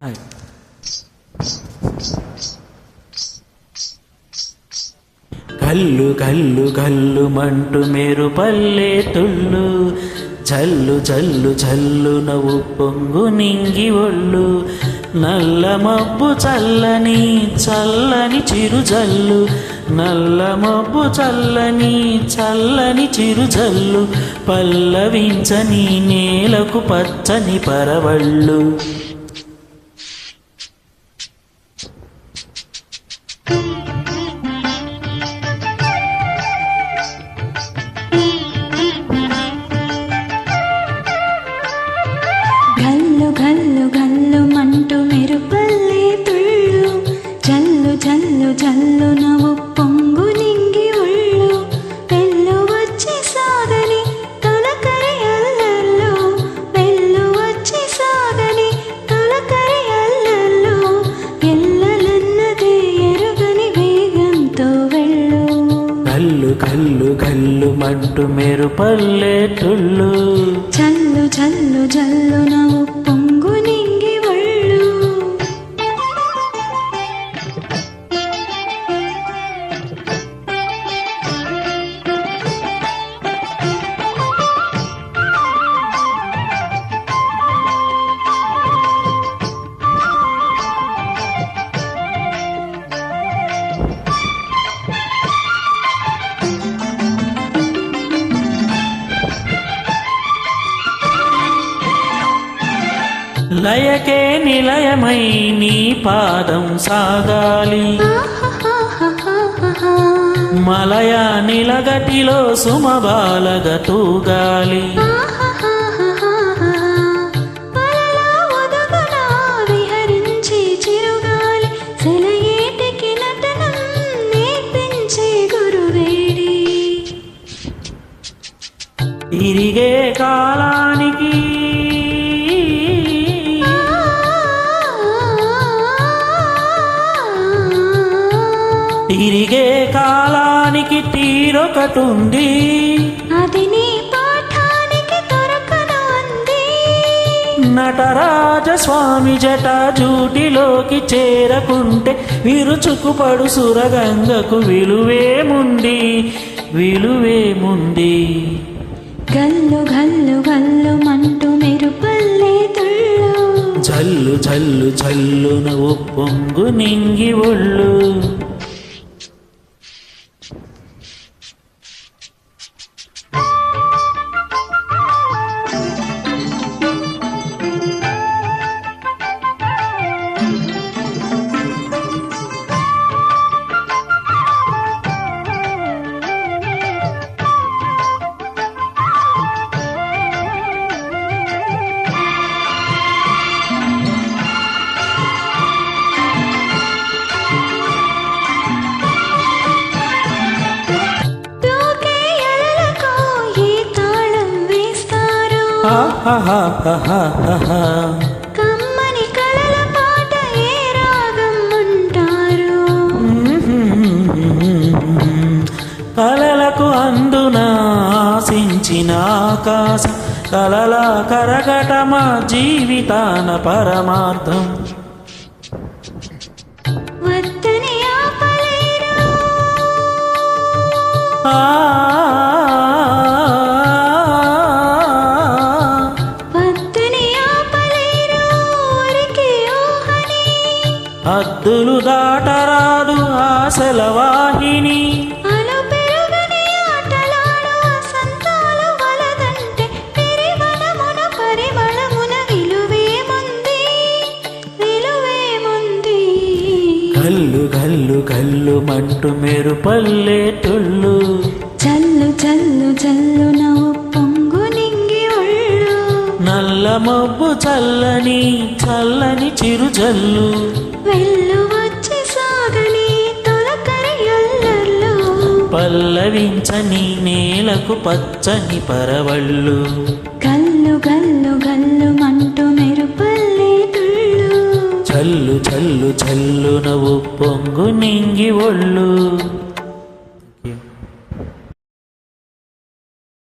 Hi. కల్లు కల్లు కల్లు మంటు మేరు పల్లె తుళ్ళు జల్లు జల్లు జల్లు నవ్వు పొంగు నింగి ఒళ్ళు నల్ల మబ్బు చల్లని చల్లని చిరు జల్లు నల్ల మబ్బు చల్లని చల్లని చిరు జల్లు పల్లవించని నేలకు పచ్చని పరవళ్ళు. గల్లు గల్లు గల్లు మంటూ మెరుపల్లే తుళ్ళు జల్లు జల్లు జల్లు నవ్వు పొంగు నింగి ఒళ్ళు వెళ్ళు వచ్చి సాగని తొలకరి అల్లల్లో వెళ్ళు వచ్చి సాగని తొలకరి అల్లల్లో ఎల్లలన్నదే ఎరుగని వేగంతో వెళ్ళు. కల్లు కల్లు కల్లు మంటు మెరుపల్లే తుళ్ళు జల్లు జల్లు జల్లు నవ్వు పొంగు నింగి ఒళ్ళు. లయకే నిలయమై నీ పాదం సాగాలి మలయ నిలగటిలో సుమబాలగ తూగాలి. విహరించి చిరుగాలి సెలయేటికి నటనం నేర్పించే గురువేడి తిరిగే కాలానికి తిరిగే కాలానికి తీరొకటుంది అది నీ పాఠానికి దొరకను అంది. నటరాజస్వామి జట జూటిలోకి చేరకుంటే విరుచుకుపడు సురగంగకు విలువేముంది విలువేముంది. గల్లు గల్లు గల్లు మంటూ మెరుపల్లే తుళ్ళు జల్లు జల్లు జల్లు నవ్వు పొంగు నింగి ఒళ్ళు. కమ్మని కళల పాట ఏ రాగం అంటారు. కలలకు అందున ఆశించిన ఆకాశం కలల కరగట మా జీవితాన పరమార్థం. వద్దని ఆపలేరు హద్దులు దాటరాదు ఆశల వాహిని అలు పెరుగని ఆటలాడు సంతాలు వలదంటే పెరివనమున పరిమళమున విలువేముంది విలువేముంది. కల్లు కల్లు కల్లు మంటు మెరుపల్లే తుళ్ళు జల్లు జల్లు జల్లు నవ్వు పొంగు నింగి ఒళ్ళు నల్ల మబ్బు చల్లని చల్లని చిరు జల్లు వెళ్ళు వచ్చి సాగని తొలకరి అల్లల్లో పల్లవించని నేలకు పచ్చని పరవళ్ళు. గల్లు గల్లు గల్లు మంటూ మెరుపల్లే తుళ్ళు చల్లు చల్లు చల్లు నవ్వు పొంగు నింగి ఒళ్ళు.